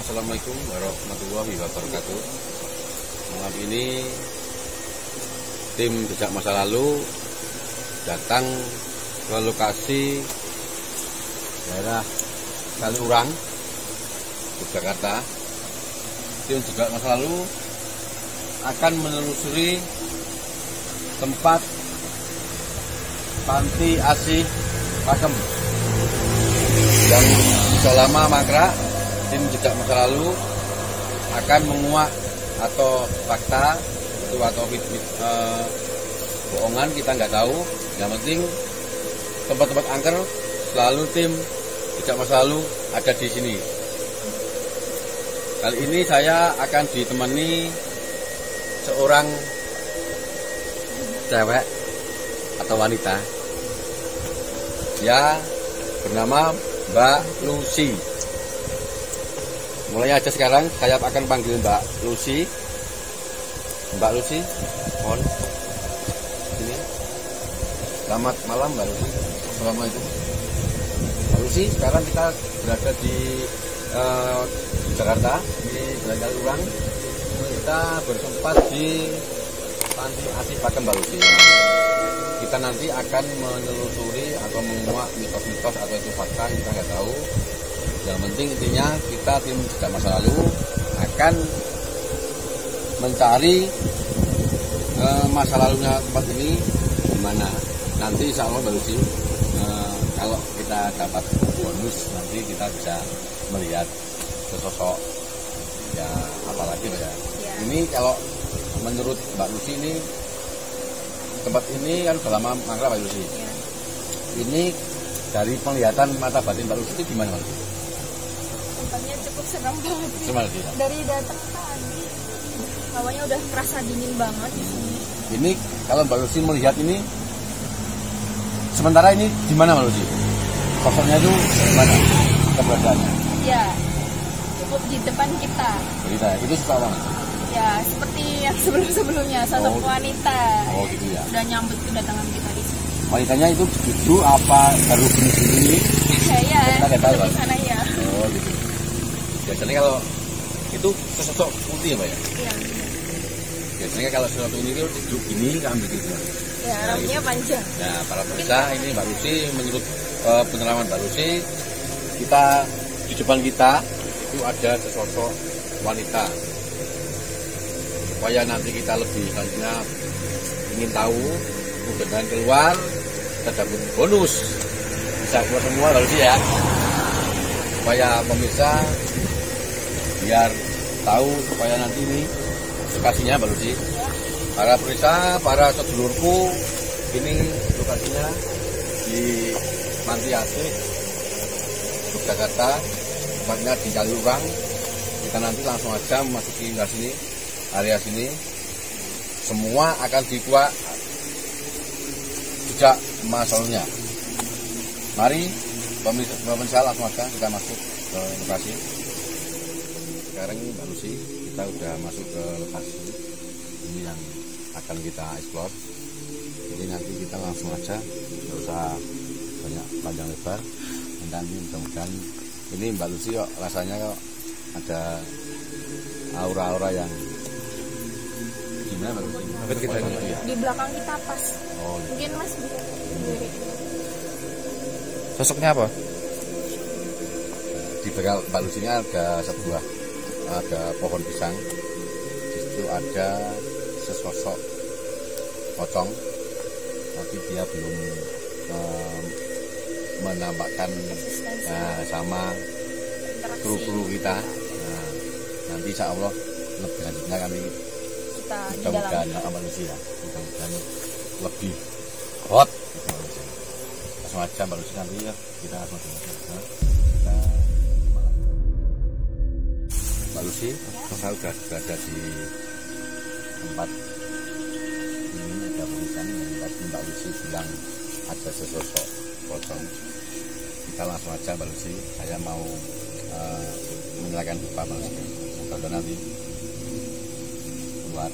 Assalamualaikum warahmatullahi wabarakatuh. Malam ini tim jejak masa lalu datang ke lokasi daerah Kaliurang, Yogyakarta. Tim jejak masa lalu akan menelusuri tempat panti asih Pakem yang sudah lama mangkrak. Tim jejak masa lalu akan menguak atau fakta itu atau bohongan, kita nggak tahu. Yang penting tempat-tempat angker selalu tim jejak masa lalu ada di sini. Kali ini saya akan ditemani seorang cewek atau wanita. Dia bernama Mbak Lucy. Mulai aja sekarang saya akan panggil Mbak Lucy. Mbak Lucy, mohon sini. Selamat malam Mbak Lucy. Assalamualaikum. Mbak Lucy, sekarang kita berada di Jakarta, di Jalan Kaliurang. Kita bertempat di panti asih Pakem Mbak Lucy. Kita nanti akan menelusuri atau menguak mitos-mitos atau itu fakta, kita nggak tahu. Yang penting intinya kita tim jejak masa lalu akan mencari masa lalunya tempat ini gimana. Nanti insya Allah Mbak Lucy, kalau kita dapat bonus nanti kita bisa melihat sesosok ya, apalagi ya. Ini kalau menurut Mbak Lucy ini tempat ini kan sudah lama mangkrak Mbak Lucy. Ya. Ini dari penglihatan mata batin Mbak Lucy itu gimana Mbak Lucy? Tempatnya cukup seram banget sih. Ya? Dari datang tadi hawanya udah kerasa dingin banget di sini. Ini kalau Mbak Lucy melihat ini sementara ini di mana Mbak Lucy? Sosoknya itu di mana keberadaannya? Ya, cukup di depan kita. Kita itu sosok apa? Ya, seperti yang sebelum-sebelumnya, sosok wanita. Oh gitu ya. Udah nyambut kedatangan kita di sini. Wanitanya itu justru apa baru begini? Ya, kita tahu di sana ya. Oh gitu. Biasanya kalau itu sosok putih ya Mbak ya? Iya. Biasanya kalau sosok ini itu duduk gini kan begitu. Ya, rambutnya panjang. Nah, para pemirsa, ini Mbak Lucy, menurut peneraman Mbak Lucy, kita di depan kita itu ada sesosok wanita. Supaya nanti kita lebih selanjutnya ingin tahu, kemudian keluar, kita dapat bonus. Bisa keluar semua Mbak Lucy ya. Supaya pemirsa biar tahu, supaya nanti ini lokasinya Mbak Lucy. Para pemirsa, para sedulurku, ini lokasinya di Panti Asih Yogyakarta, tempatnya di Kaliurang. Kita nanti langsung aja memasuki sini, area sini. Semua akan dikuak jejak masa lalunya. Mari pemirsa langsung aja kita masuk ke lokasi. Sekarang ini Mbak Lucy, kita udah masuk ke lokasi ini yang akan kita explore. Jadi nanti kita langsung aja, nggak usah banyak panjang lebar. Nanti mudah-mudahan ini Mbak Lucy kok rasanya kok ada aura-aura yang gimana Mbak Lucy? Di belakang kita pas. Oh, mungkin Mas bisa sendiri. Sosoknya apa? Di belakang Mbak Lucy ini ada pohon pisang. Di situ ada sesosok pocong, tapi dia belum menampakkan sama kru-kru kita. Nah, nanti insya Allah lebih lanjutnya kami mudah-mudahan manusia, mudah-mudahan lebih hot. Langsung aja Mbak Lucy, nanti ya kita langsung Mbak Lucy, saya sudah berada di tempat ini. Ada tulisan yang tadi Mbak Lucy bilang ada sesosok pocong. Kita langsung aja Mbak Lucy, saya mau menyalakan pipa Mbak Lucy. Semoga nanti keluar.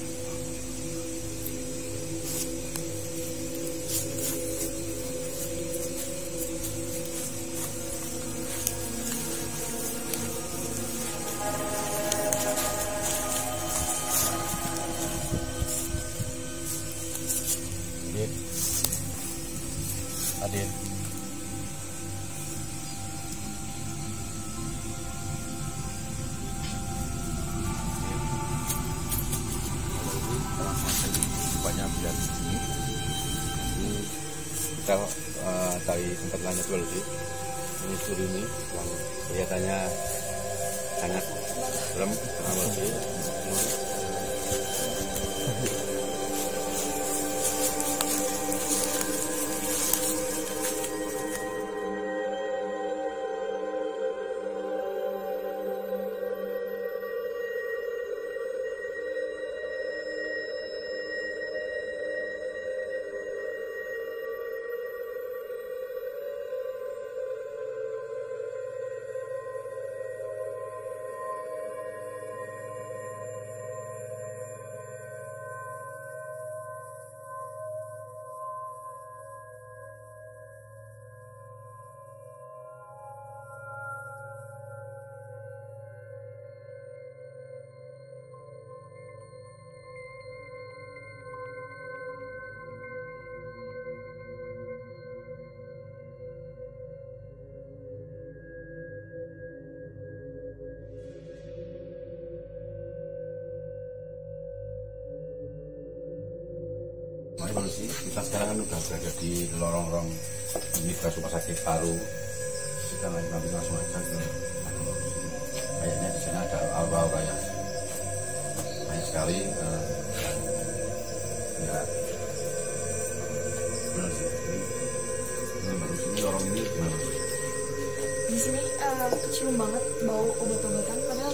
kita cari tempat lain dulu sih. Ini suri ini yang kelihatannya sangat serem karena sih. Sih, kita sekarang kan udah berada di lorong-lorong Universitas Rumah Sakit Paru. Kita nanti langsung aja ke kayaknya di sana ada aura-aura yang banyak sekali. Ya, benar sih. Ini baru sini lorong ini gimana? Di sini kecium banget bau obat-obatan padahal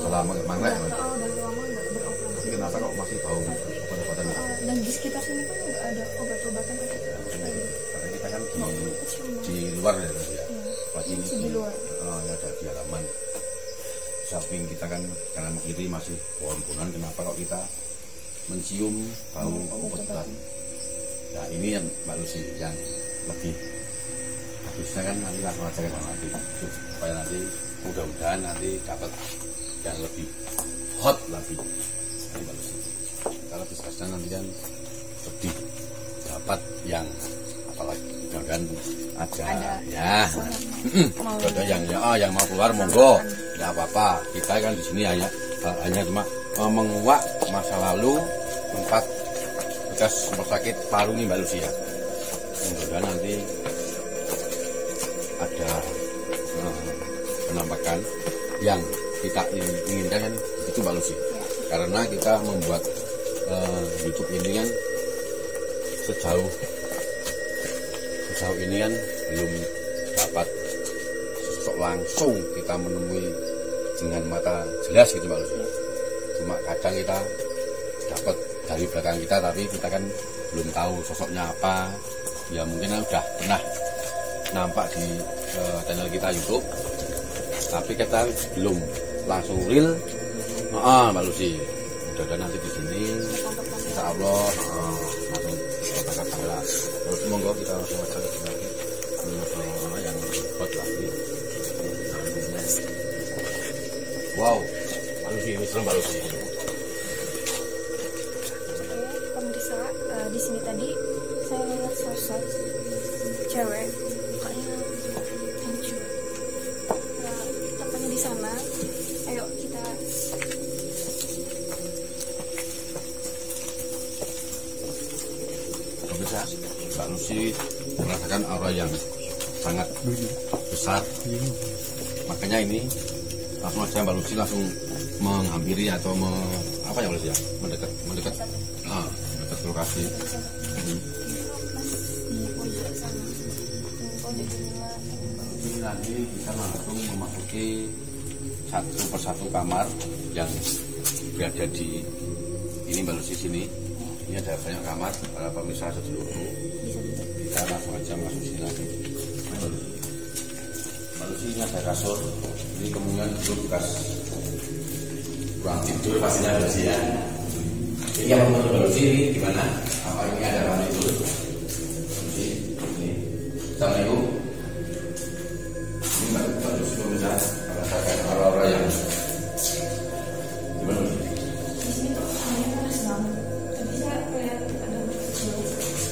selama kemana ya? Udah lama nggak beroperasi. Tapi kenapa kok masih bau obat-obatan? Dan di sekitar sini kan nggak ada obat-obatan kayak gitu. Karena kita kan di luar ya tadi ya. Pagi ini di luar. Ini ada di halaman. Samping kita kan kanan kiri masih pohon-pohonan. Kenapa kok kita mencium bau obat-obatan? Nah ini yang Mbak Lucy yang lebih habisnya kan nanti langsung aja ke sana nanti supaya nanti mudah-mudahan nanti dapat yang lebih hot lagi. Ini Mbak Lucy. Kalau diskusnya nanti kan lebih dapat yang apalagi mudah-mudahan ada ya yang mau keluar monggo nggak apa-apa. Kita kan di sini hanya cuma menguak masa lalu tempat bekas rumah sakit Paru ini Mbak Lucy ya. Mudah-mudahan nanti ada penampakan yang kita inginkan kan itu Mbak Lucy. Karena kita membuat YouTube ini kan sejauh ini kan belum dapat sosok langsung kita menemui dengan mata jelas gitu Mbak Lucy. Cuma kadang kita dapat dari belakang kita tapi kita kan belum tahu sosoknya apa. Ya mungkin udah pernah nampak di channel kita YouTube tapi kita belum langsung real. Mbak Lucy mudah-mudahan nanti di sini insya Allah langsung kita kamera. Terus monggo kita langsung aja ke sini yang buat lagi. Wow, Mbak Lucy ini serem Mbak Lucy. Pemirsa, di sini tadi saya lihat sosok cewek mukanya hancur. Tepatnya di sana. Ayo kita pemirsa, Mbak Lucy merasakan aura yang sangat besar. Makanya ini langsung aja Mbak Lucy langsung menghampiri atau apa ya Mbak Lucy ya? Mendekat ke lokasi. Ini nanti kita langsung memasuki satu persatu kamar yang berada di ini Mbak Lucy sini. Ini ada banyak kamar para pemirsa seluruh. Kita langsung aja masuk sini lagi. Mbak Lucy ini ada kasur. Ini kemungkinan itu bekas ruang tidur pastinya Mbak Lucy ya. Ini yang menurut Mbak Lucy ini gimana? Apa ini ada ruang tidur? Lucy ini. Assalamualaikum. Ini Mbak Lucy pemirsa merasakan aura-aura yang gimana Lucy? di sini tuh hanya panas banget. Tadi saya lihat ada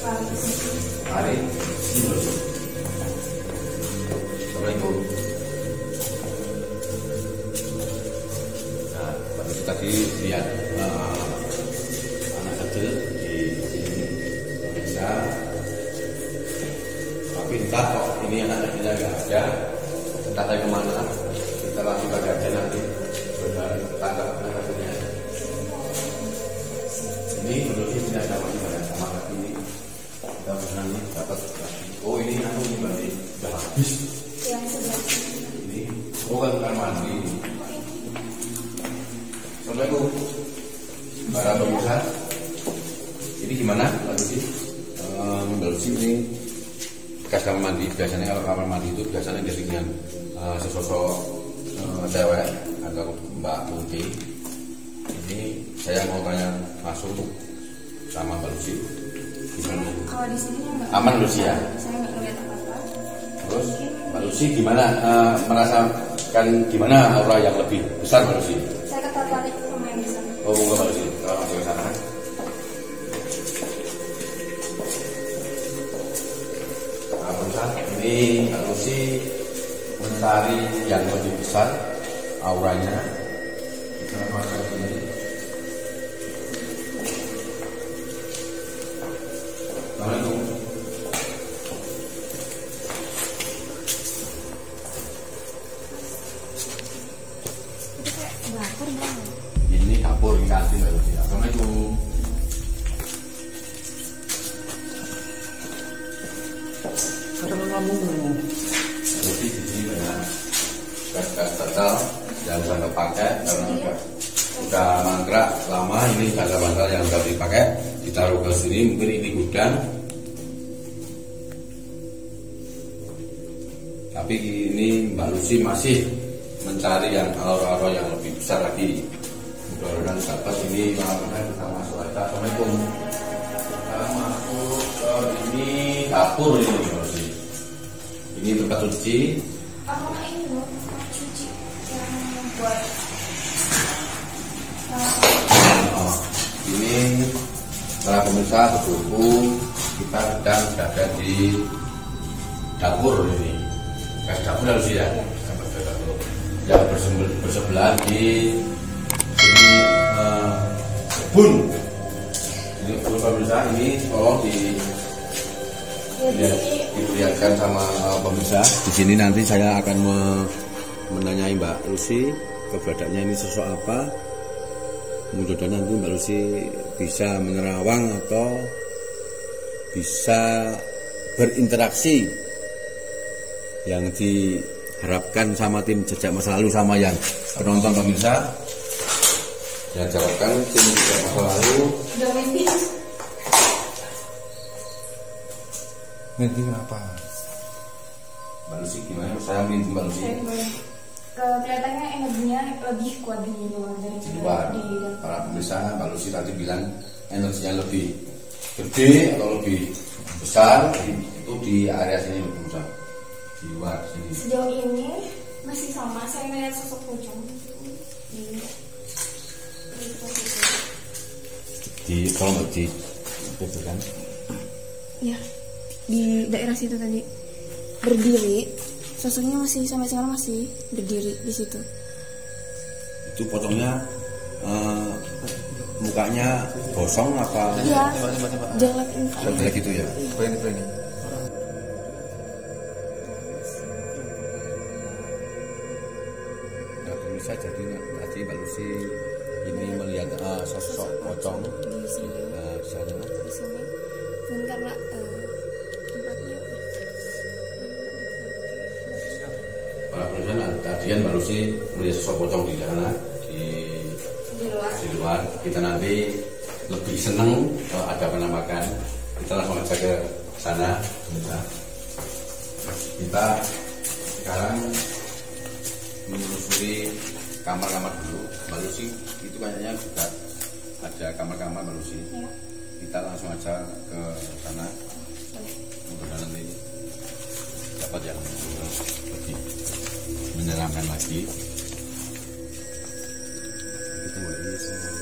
lari di situ. Hari ini Lucy. Assalamualaikum. Nah, Mbak Lucy tadi lihat anak kecil di sini pemirsa kamar mandi. Assalamualaikum. Para pemirsa, ini gimana Mbak Lucy? Mbak Lucy ini bekas kamar mandi. Biasanya kalau kamar mandi itu biasanya jadi dengan sesosok cewek atau Mbak Lucy. Ini saya mau tanya langsung sama Mbak Lucy. Gimana? Kalau di sini nggak aman Lucy ya? Saya nggak melihat apa-apa. Terus Mbak Lucy gimana merasakan gimana aura yang lebih besar Mbak Lucy? Saya tertarik sama yang di sana. Oh, Mbak Lucy, kalau masuk ke sana. Nah, pemirsa, ini Mbak Lucy mencari yang lebih besar auranya. Kita masuk ke sini. Assalamualaikum. Itu kayak dapur bang. Ini dapur, ini kantin Mbak Lucy. Assalamualaikum. Karena ngomong Lucy di sini banyak gas-gas total yang sudah terpakai karena udah mangkrak lama. Ini gas-gas yang sudah dipakai ditaruh ke sini, mungkin ini gudang. Tapi ini Mbak Lucy masih mencari yang aura-aura yang lebih besar lagi. Mudah-mudahan dapat. Ini malamnya kita masuk aja. Assalamualaikum. Kita masuk ke ini dapur ini Mbak Lucy. Ini tempat cuci. Ini loh, cuci yang buat Oh, ini para pemirsa berhubung kita sedang berada di dapur ini. Gas dapur harus ya. Dapur. Yang bersebelah di sini kebun. Ini pemirsa ini tolong diperlihatkan sama pemirsa. Di sini nanti saya akan menanyai Mbak Lucy keberadaannya ini sosok apa. Mudah-mudahan nanti Mbak Lucy bisa menerawang atau bisa berinteraksi yang diharapkan sama tim jejak masa lalu sama yang penonton pemirsa. Yang jawabkan tim jejak masa lalu. udah mending. nanti kenapa? Mbak Lucy gimana? Saya minta Mbak Lucy. Kelihatannya energinya lebih kuat di luar dari Di luar. di dalam. Para pemirsa, Mbak Lucy tadi bilang energinya lebih gede atau lebih besar itu di area sini pemirsa. Di luar sini. Sejauh ini masih sama. Saya melihat sosok pocong Di kalau nggak di itu kan? ya di daerah situ tadi berdiri. Sosoknya masih sampai sekarang masih berdiri di situ. Itu pocongnya mukanya gosong apa? Iya. Jelek ini. Jelek gitu ya. Ini. Nah, bisa jadi tadi Mbak Lucy ini melihat sosok pocong Di sini. di sana. Di sini. Dan karena tempatnya Para pemirsa, tadi kan Mbak Lucy melihat sosok pocong di sana di luar. di luar. Kita nanti lebih seneng kalau ada penampakan. Kita langsung aja ke sana. Pemirsa. Kita sekarang menelusuri kamar-kamar dulu. Mbak Lucy itu kayaknya juga ada kamar-kamar Mbak Lucy. Ya. Kita langsung aja ke sana. Mudah-mudahan nanti dapat yang lebih menyeramkan lagi. Kita mulai ini semua.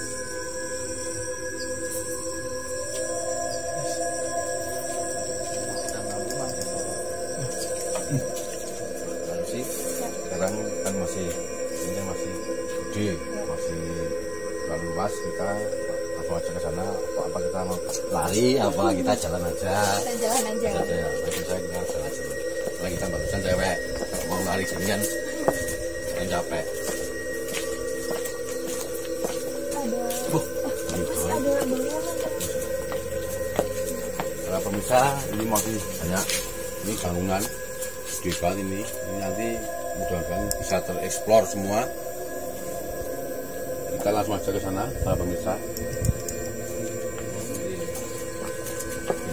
Sih, sekarang kan masih ini masih gede, masih terlalu luas. Kita langsung aja ke sana. Apa kita mau lari? Apa kita jalan aja? Kita jalan aja. Aja ya, nanti saya kita jalan sini. Lagi kita barusan cewek, kalau mau lari sini kan capek. Ada bangunan. Para pemirsa, ini masih banyak. Ini bangunan gede banget ini nanti mudah-mudahan bisa tereksplor semua. Kita langsung aja ke sana, para pemirsa.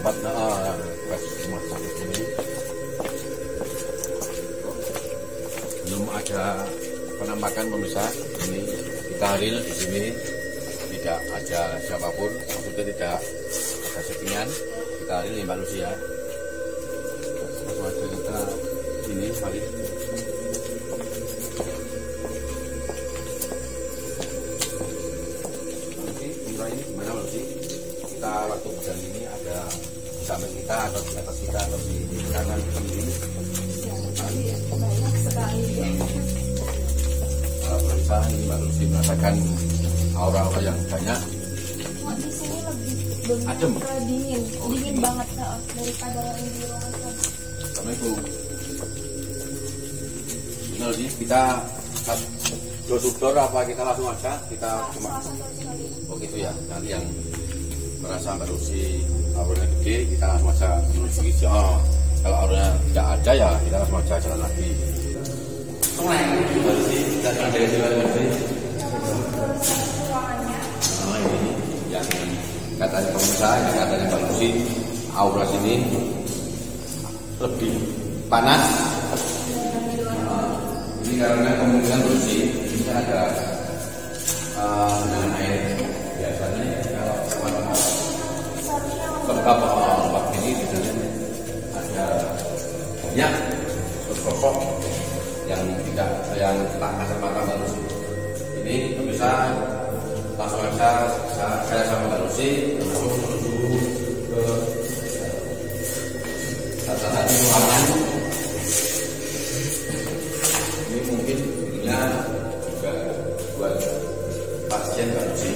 Tempat rumah sakit ini belum ada penampakan pemirsa. Ini kita real di sini, tidak ada siapapun, maksudnya tidak ada settingan. Kita real ya Mbak Lucy ya. Langsung aja kita sini, mari. Ini gimana Mbak Lucy? Kita waktu berjalan ini ada di samping kita atau di atas kita atau di kanan kiri? Banyak sekali. Pemirsa, ini Mbak Lucy merasakan aura-aura yang banyak. Cuma di sini lebih Adem. dingin, dingin banget daripada yang di ruangan tadi. Assalamualaikum. Nah, ini kita door apa kita langsung aja? Kita cuma oh gitu ya. Nanti yang merasa Mbak Lucy auranya gede, kita langsung aja menuju hijau. Oh, kalau auranya tidak ada ya kita langsung aja jalan lagi. Mbak Lucy, kita jalan dari sini Mbak Lucy. Oh ini yang katanya pemirsa, yang katanya Mbak Lucy, aura sini lebih panas. Ini karena kemungkinan Lucy ini ada dengan air. Biasanya kalau lembab ini biasanya ada banyak sosok yang tidak yang tak kasar mata Mbak Lucy. Ini pemirsa langsung aja saya sama Mbak Lucy langsung menuju ke salah satu ruangan. Ini mungkin dirinya juga buat pasien Mbak Lucy.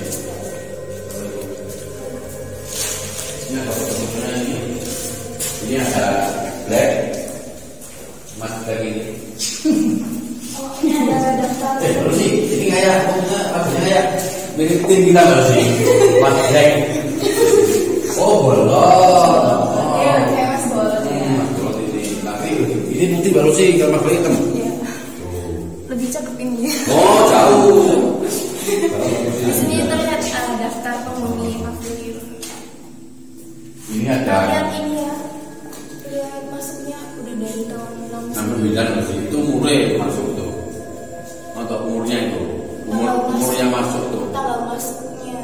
Ini ada fotonya ini ada black mas black ini. Oh, ini ada daftar. Mbak Lucy, ini kayak maksudnya kayak mirip tim kita Mbak Lucy. Mas black. Oh bolong. Iya, kayak mas bolong. Mas bolong ini. Tapi ini putih Mbak Lucy, kalau mas black hitam. Iya. Lebih cakep ini. Oh jauh. Di sini terlihat daftar penghuni pavilion. Ini ada Lihat ini ya. Lihat masuknya udah dari tahun 69 masih itu umurnya masuk tuh. Atau umurnya itu. Umurnya masuk tuh. Tanggal masuknya.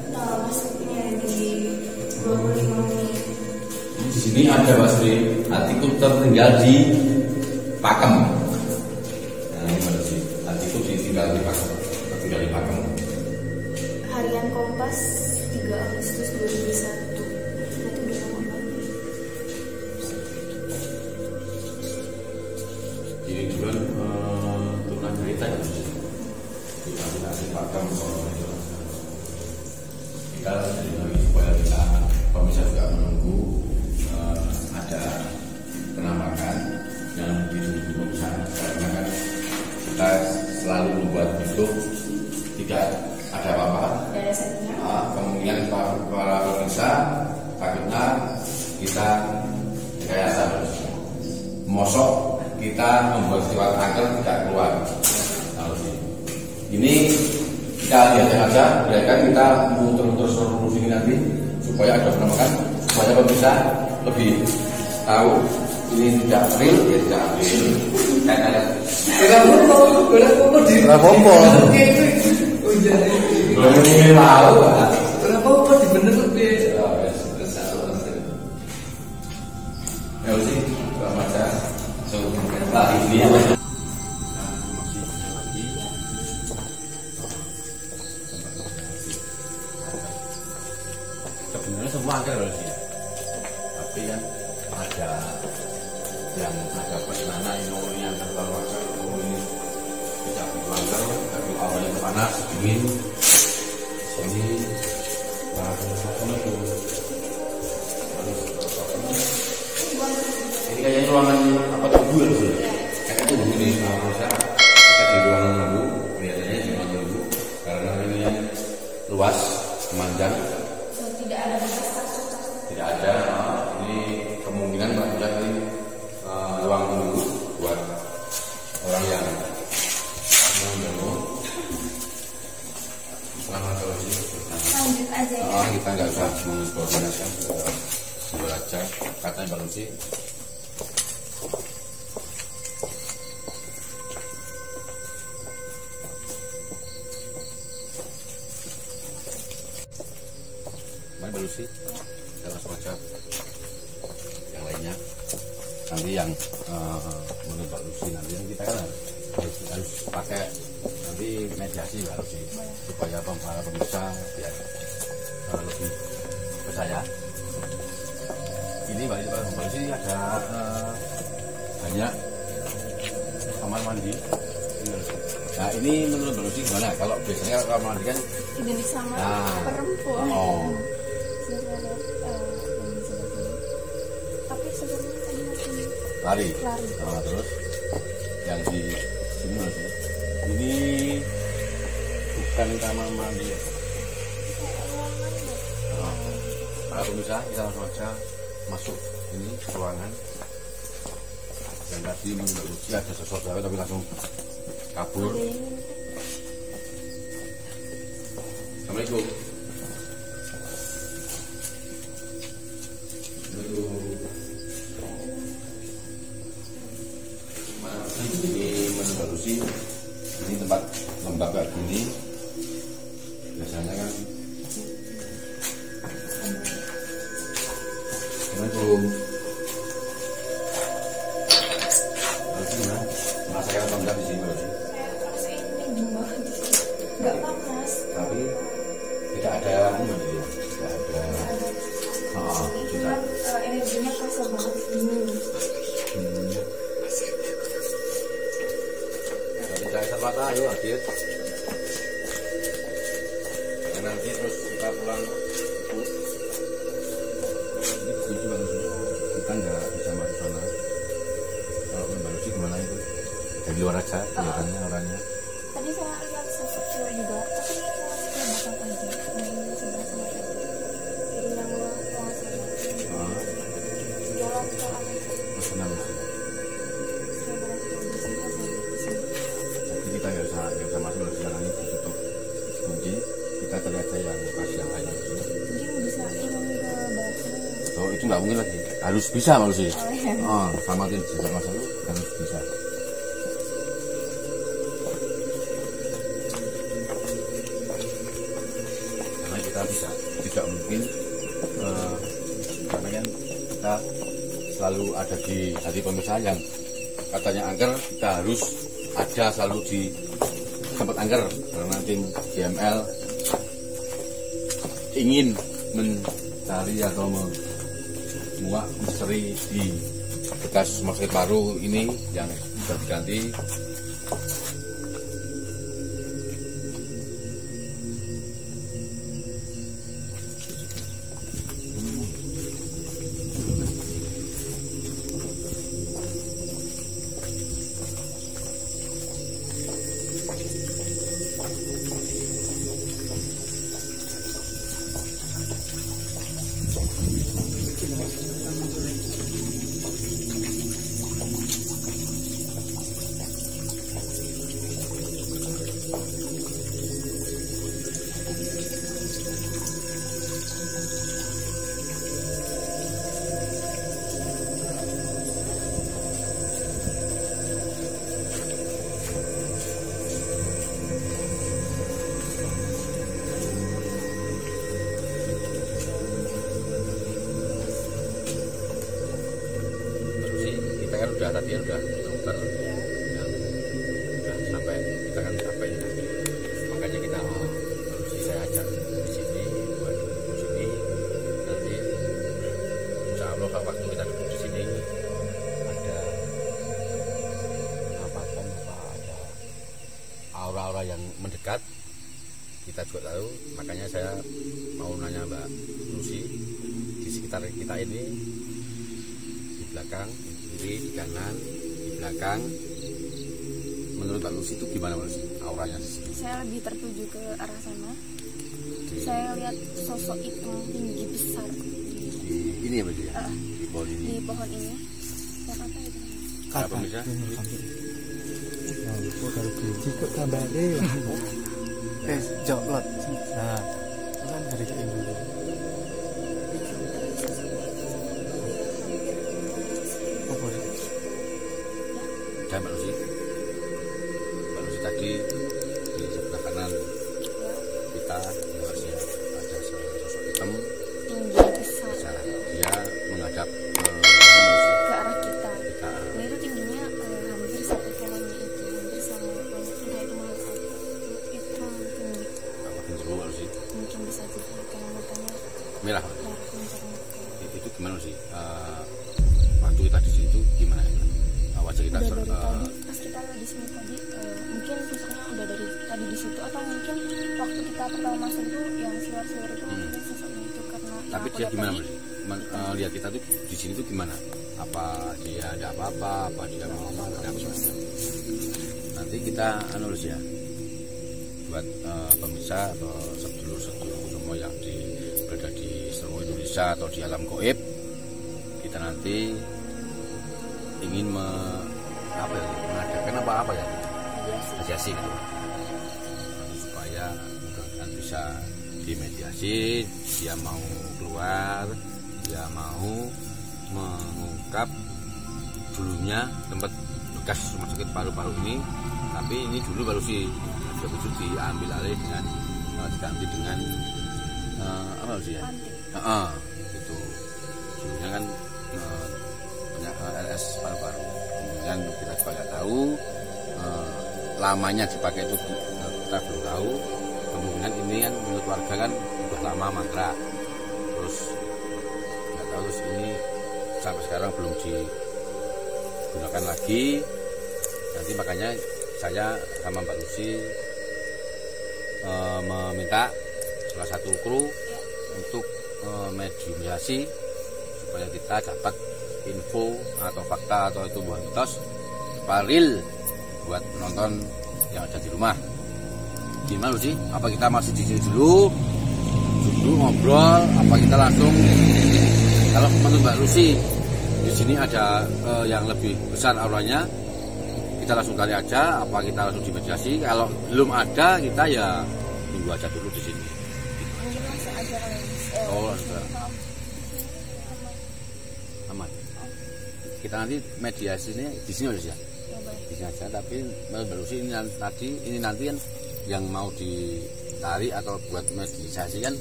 Tanggal masuknya di 25 menit. Di sini ada Mas Tri, hatiku tertinggal di Pakem. Nah, ini mana sih? Hatiku ditinggal di Pakem. Tertinggal di Pakem. Harian Kompas 3 Agustus 2001. Itu udah lama banget. Ini juga turunan cerita ya. Kita di Pakem. Kita jadi lagi supaya kita pemirsa juga menunggu ada penampakan yang begitu besar karena kan kita selalu membuat hidup tidak ada apa-apa. Tidak ada settingan. Kemungkinan para pemirsa takutnya kita rekayasa terus. Mosok kita membuat sifat angker tidak keluar. Ini kita lihat aja, biarkan kita muter-muter seluruh sini nanti supaya ada penampakan, supaya pemirsa lebih tahu ini tidak real, ya tidak real. Kayak belum tahu. Kenapa kok dibenerin deh? Ya sih, selamat ya. Lah ini apa? Sebenarnya semua angker loh sih. Tapi kan ada yang ada pesanan ini yang terlalu ini tidak dilanggar, tapi awalnya panas, dingin. Sini itu. Ini kayaknya ruangan apa tunggu ya sih? Kayak tunggu ini bisa kita di ruangan tunggu, kelihatannya di ruangan tunggu karena ini yang luas, memanjang. Tidak ada bekas kasur. Tidak ada. Ini kemungkinan banyak ini ruang tunggu buat orang yang kita nggak usah mengkoordinasikan, jual aja katanya Mbak Lucy. Mari Mbak Lucy, kita langsung aja yang lainnya. Nanti yang menurut Mbak Lucy nanti yang kita kan harus pakai nanti mediasi Mbak Lucy supaya para pemirsa biar lebih percaya. Ini Mbak Lucy ada banyak kamar mandi. Nah ini menurut Mbak Lucy gimana? Kalau biasanya kamar mandi kan identik sama perempuan. Saya lihat yang di sebelah sini. Tapi sebenarnya tadi masih lari. lari. Terus yang di sini Mas, ini bukan kamar mandi. Para pemirsa kita langsung aja masuk ini ruangan. Dan tadi menurut Lucy ada sesuatu tapi langsung kabur. Assalamualaikum. Ini menurut Lucy, ini tempat lembab kayak gini biasanya kan. Assalamualaikum. Lucy gimana? Merasakan apa enggak di sini Lucy? Saya rasain dingin banget di sini. Nggak panas. Tapi tidak ada tidak ada. Cuman energinya kerasa banget dingin. Tidak ada patah, ayo Adit. Dan nanti terus kita pulang. Ini setuju banget. Kita nggak bisa masuk sana. Kalau Mbak Lucy gimana itu? Dari luar aja kelihatannya orangnya. Tadi saya lihat sosok cewek juga, tapi saya bakal aja di sebelah sana tadi. Jadi yang luar ruangan saya. Jalan ke arah Mas Lucy. saya berada di sini, saya di sini. Jadi kita nggak usah masuk dari jalan ini ditutup kunci. Kita cari aja yang lokasi yang lain. Mungkin bisa ingin ke bawah sana. Oh itu nggak mungkin lagi. Harus bisa Mbak Lucy. Sama jejak masa lalu harus bisa. Karena kita bisa tidak mungkin karena kan kita selalu ada di hati pemirsa yang katanya angker, kita harus ada selalu di tempat angker karena tim GML ingin mencari atau menguak misteri di bekas rumah sakit baru ini yang sudah diganti. Udah tadi udah dokter yang udah sampai kita kan sampai nanti makanya kita harus saya ajak di sini buat di sini nanti insya Allah kalau waktu kita duduk di sini ada ada aura-aura yang mendekat kita juga tahu. Makanya saya mau nanya Mbak Lucy, di sekitar kita ini di belakang, di kanan, di belakang, menurut Mbak Lucy itu gimana Mbak Lucy auranya di sini? Saya lebih tertuju ke arah sana. Saya lihat sosok hitam tinggi besar di ini ya berarti ya? Di pohon ini. Di pohon ini. Yang apa itu? Apa bisa? Kalau biji kok tambah joklot. Nah, kan dari kayak dulu. Apa sih? Ada Mbak Lucy. Mbak Lucy tadi di sebelah kanan kita harusnya ada sosok hitam. Tinggi besar Dia menghadap ke arah kita. kita. Nah itu tingginya hampir satu kilonya itu, hampir sama banyak kita itu malah itu tinggi. Apa gendruwo Mbak Lucy? Mungkin bisa jadi karena matanya Merah. darah mencerminkan. Itu gimana sih? Waktu kita di situ gimana? Wajah kita Udah dari tadi pas kita di sini tadi mungkin sosoknya udah dari tadi di situ atau mungkin waktu kita pertama masuk itu yang siwar-siwar itu mungkin sosoknya itu karena yang tapi aku dia lihat gimana tadi, Mas? Lihat kita tuh di sini tuh gimana? Apa dia ada apa-apa? Apa dia mau ngomong ada apa? Nanti kita analis ya buat pemirsa atau sedulur-sedulur semua yang berada di seluruh Indonesia atau di alam gaib, kita nanti ingin mengadakan apa ya? Mediasi gitu. Nanti supaya mudah-mudahan bisa dimediasi, dia mau keluar, dia mau mengungkap dulunya tempat bekas rumah sakit paru-paru ini, tapi ini dulu baru sih habis itu diambil alih dengan diganti dengan apa sih ya? Itu dulunya kan banyak LS paru-paru. Kemudian kita juga nggak tahu lamanya dipakai itu kita belum tahu. Kemungkinan ini kan menurut warga kan udah lama mangkrak, terus nggak tahu terus ini sampai sekarang belum digunakan lagi. Nanti makanya saya sama Mbak Lucy meminta salah satu kru untuk mediasi supaya kita dapat info atau fakta atau itu buah mitos paril buat penonton yang ada di rumah. Gimana sih? Apa kita masih di sini dulu ngobrol? Apa kita langsung? Kalau menurut Mbak Lucy di sini ada yang lebih besar auranya, kita langsung cari aja. Apa kita langsung dimediasi? Kalau belum ada, kita ya tunggu aja dulu di sini. mungkin langsung aja kali Oh, sudah. Aman. Kita nanti mediasinya di sini aja ya. Di sini aja. Tapi menurut Mbak Lucy ini nanti kan yang mau ditarik atau buat mediasi kan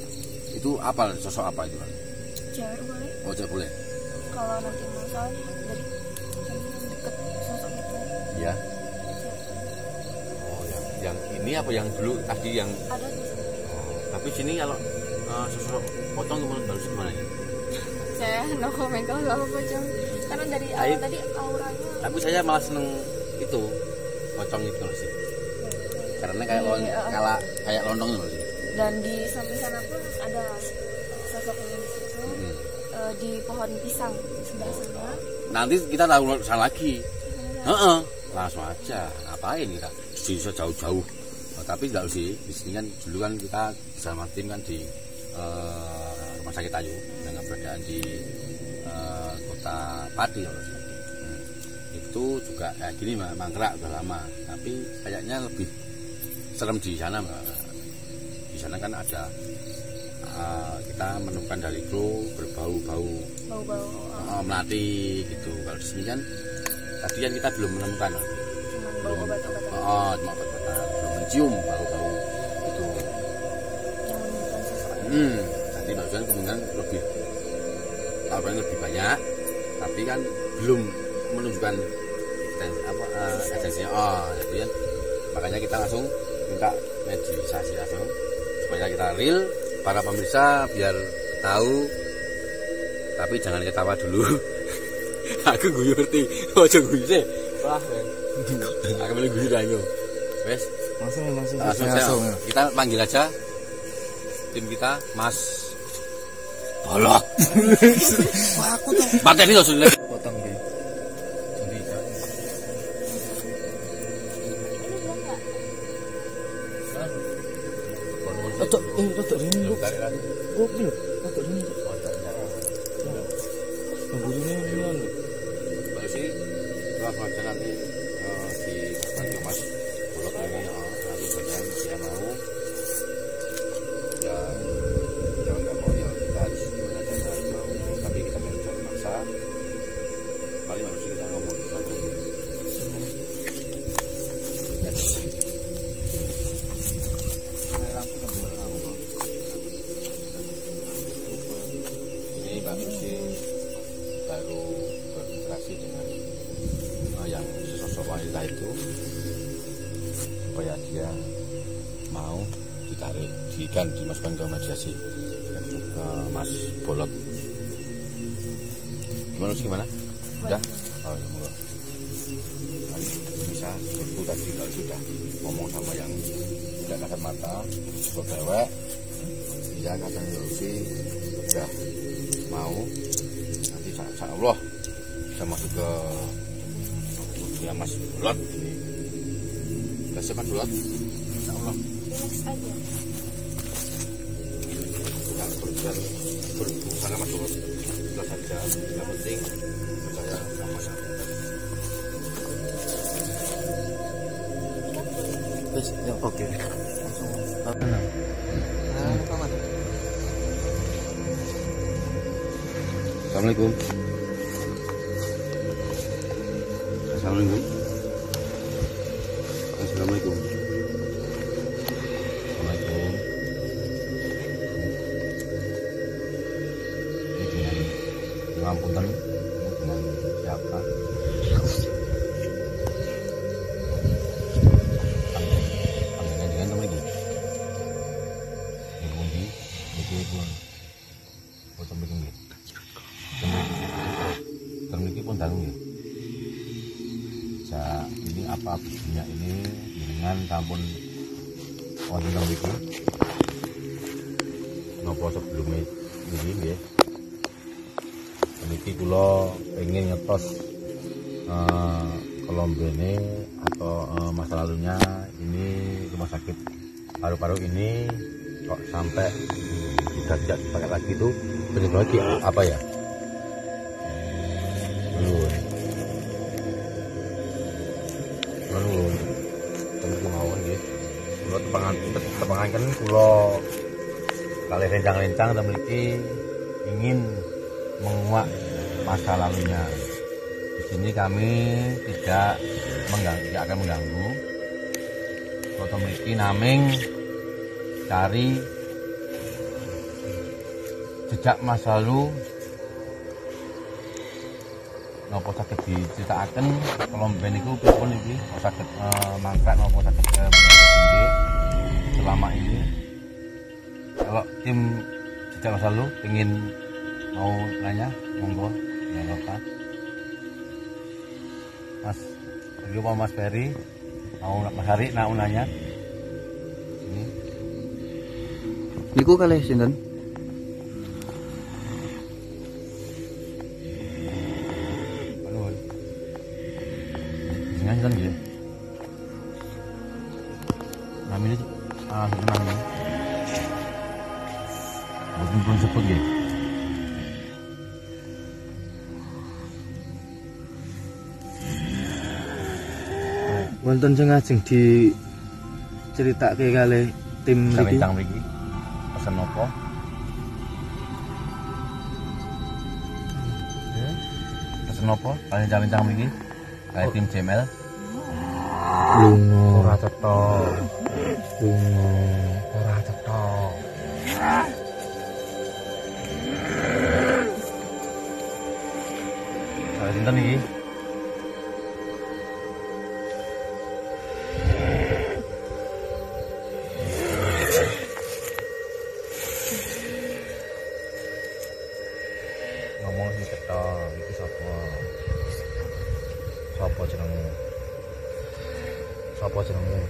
itu apa, sosok apa itu kan? cewek boleh Oh, cewek boleh. kalau nanti mau soalnya dari deket sosok itu Iya. Oh, yang ini apa yang dulu tadi yang ada di sini. tapi sini kalau sosok pocong menurut Mbak Lucy gimana ya? Saya no comment kalau sama pocong karena dari awal tadi auranya Tapi saya malah seneng itu pocong itu loh sih. Karena kayak kayak lontong loh sih. dan di samping sana pun ada sosoknya di situ di pohon pisang sebelah sana. Nanti kita tahu sana lagi. Langsung aja. Ngapain kita? Bisa jauh-jauh. Tapi tidak sih. Di sini kan dulu kan kita bersama tim kan di rumah sakit Ayu dengan keberadaan di kota Pati loh sih. Itu juga kayak gini mangkrak udah lama. Tapi kayaknya lebih serem di sana Mbak. Di sana kan ada kita menemukan dari kru berbau-bau melati gitu. Kalau di sini kan tadi kan kita belum menemukan Cuman bau obat-obatan cuma obat-obatan, belum mencium bau-bau itu. yang menunjukkan sosoknya. Nanti maksudnya kemungkinan lebih auranya lebih banyak, tapi kan belum menunjukkan esensinya. Jadi kan makanya kita langsung minta mediasi langsung supaya kita real para pemirsa biar tahu, tapi jangan ketawa dulu. Aku guyu ngerti, ojo guyu sih. Wah, aku boleh guyu dah yo. Wes, langsung. Kita panggil aja tim kita, Mas Bolok. Wah, aku tuh pateni to sudah. Potong deh. Rotok ini lho. Oh, lho. Rotok ini. Tamburine lho. Baru sih langsung aja nanti di panggil Mas Bolok ini nanti bagian dia mau ya dibagikan, dimasukkan ke mediasi ke Mas Bolot. Gimana? Udah? Oh ya monggo. Bisa itu tadi kalau sudah ngomong sama yang tidak kasat mata, sudah dewek, dia kadang ngurusi sudah mau, nanti insya Allah bisa masuk ke ya Mas Bolot. Kasih Mas Bolot, insya Allah. Next aja. Berusaha Mas Bolot, sudah saja, yang penting percaya sama saya. Terus ya oke. Assalamualaikum. Assalamualaikum. Assalamualaikum. Assalamualaikum. Ini dengan punten dengan siapa? Dengan teman itu. Ibu di ibu foto bikin gitu. Termiliki pun tanggung ya. Ini apa buktinya ini dengan sampun wonten mriki. Napa sebelumnya ini nggih. Niki kula pengen ngetos kelombene atau masa lalunya ini rumah sakit paru-paru ini kok sampai sudah tidak dipakai lagi itu penyebabnya apa ya? Temen mawon nggih. Kula tepangan kula kalih rencang-rencang ta mriki ingin menguak masa lalunya. Di sini kami tidak akan mengganggu. Kota mriki naming cari jejak masa lalu napa saged diceritaken kelomben niku pripun iki saged mangkat napa saged tinggi selama ini. Kalau tim jejak masa lalu ingin mau nanya monggo ya Bapak. Mas Rio mau Mas Ferry mau Mas Hari mau nanya ini Niku kalih sinten? Kan ya. Namanya namanya. Belum sebut ya. Wonten sing ajeng diceritake kalih tim mriki. Rencang mriki. Pesen apa? Pesen apa? Rencang mriki. Kayak tim CML. Lunga Ora cetha. lunga Ora cetha. Saya sinten iki? Ngomong sing cetha, iki sapa? Sapa jenengmu? Sapa jenengmu?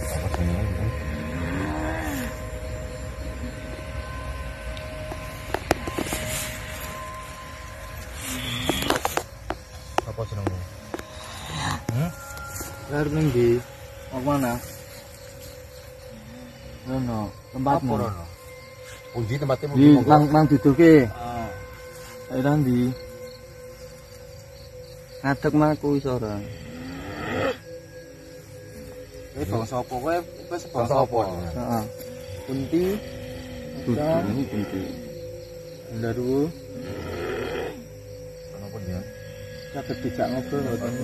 Sapa jenengmu? Sapa jenengmu? Arep ning ndi? Mau mana? Rono, tempatmu. Apa rono? Pundi tempatnya Di mang duduke. Ayo ndi? Ngadeg maku iso ora. Ini bangsa apa kowe? Kowe bangsa apa? Heeh. Kunti. Ini kunti. Ndaru. Kenapa dia? Saged dijak ngobrol ngoten.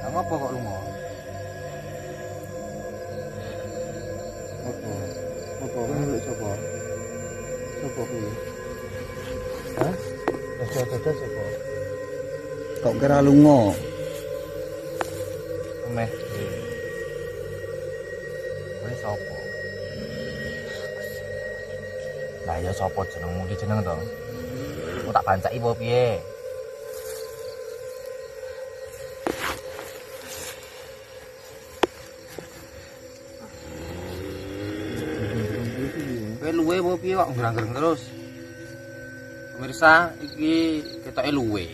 Apa kok lunga? Apa? Apa kuwi sapa? Sapa kuwi? Hah? Sapa sapa? Kok kira lunga? meh. Kowe sapa? Lah ya sapa jenengmu iki jeneng to? Kok tak bancaki apa piye? Kowe luwe apa piye kok ngerang-ngerang terus? Pemirsa, iki ketoke luwe.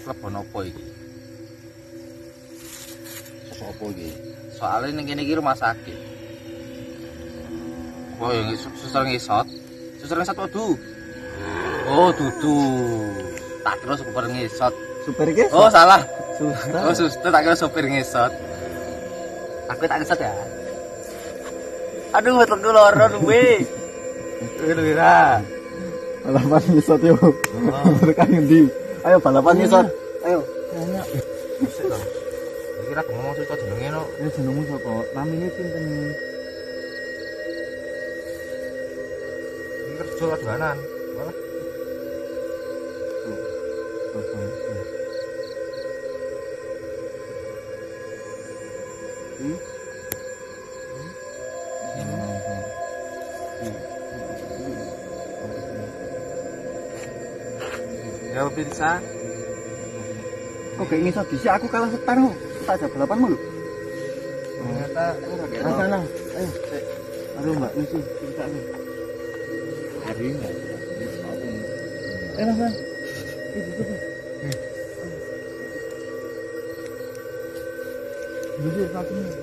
Klepon apa iki? Sosok apa iki? Soalnya ning kene iki rumah sakit. Oh, yang suster ngesot. Suster ngesot waduh. Oh, dudu. Tak kira supir ngesot. Super iki. Oh, salah. Suster. Oh, suster tak kira supir ngesot. Aku tak ngesot ya. Aduh, wetengku loro duwe. Duwe ra. Balapan ngisot yo. Berkah ngendi? Ayo balapan ngisot. Ayo. Enak. Sik to. Iki ra ngomong cerita jenenge no. Ya jenengmu sapa? Namine pinten? Iki kerja aduanan. Malah ya bisa. Kok kayak ngisot dhisik aku kalah setan kok. Tak ada balapanmu lho. Ternyata Sana. Ayo. Aduh Mbak Nusi, cerita nih. Hari enggak? Mas. Itu. Jadi satu nih.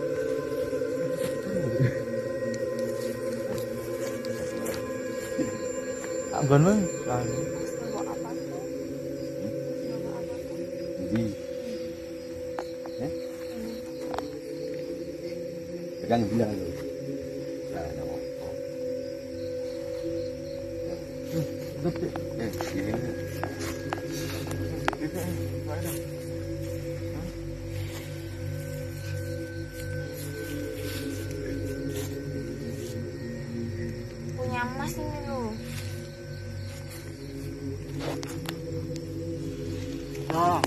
Anggon Bang. Bawa apa tuh? Bawa apa tuh? Jadi, pegang bilang lu. Nah, nama. Ini. Punya Mas ini loh. Ah,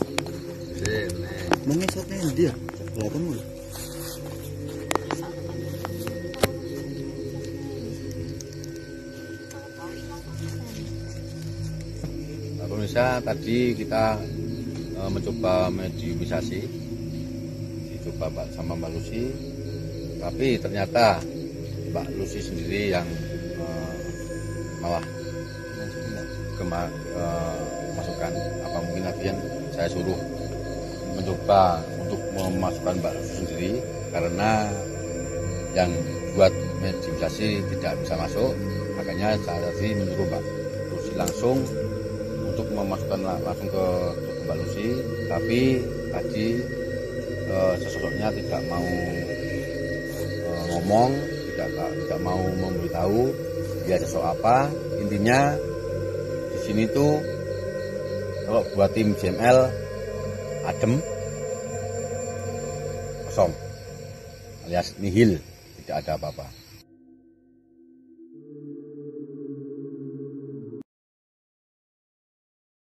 Sini. mengisotnya dia. Balapanmu lho. Nah, pemirsa, tadi kita mencoba mediumisasi, dicoba sama Mbak Lucy, tapi ternyata Mbak Lucy sendiri yang malah masukkan. Apa mungkin nanti yang saya suruh mencoba untuk memasukkan Mbak Lucy sendiri karena yang buat mediumisasi tidak bisa masuk, makanya saya tadi menyuruh Mbak Lucy langsung untuk memasukkan langsung ke Mbak Lucy, tapi tadi sesosoknya tidak mau ngomong, tidak mau memberitahu dia sosok apa. Intinya di sini tuh kalau buat tim JML adem, kosong, alias nihil, tidak ada apa-apa.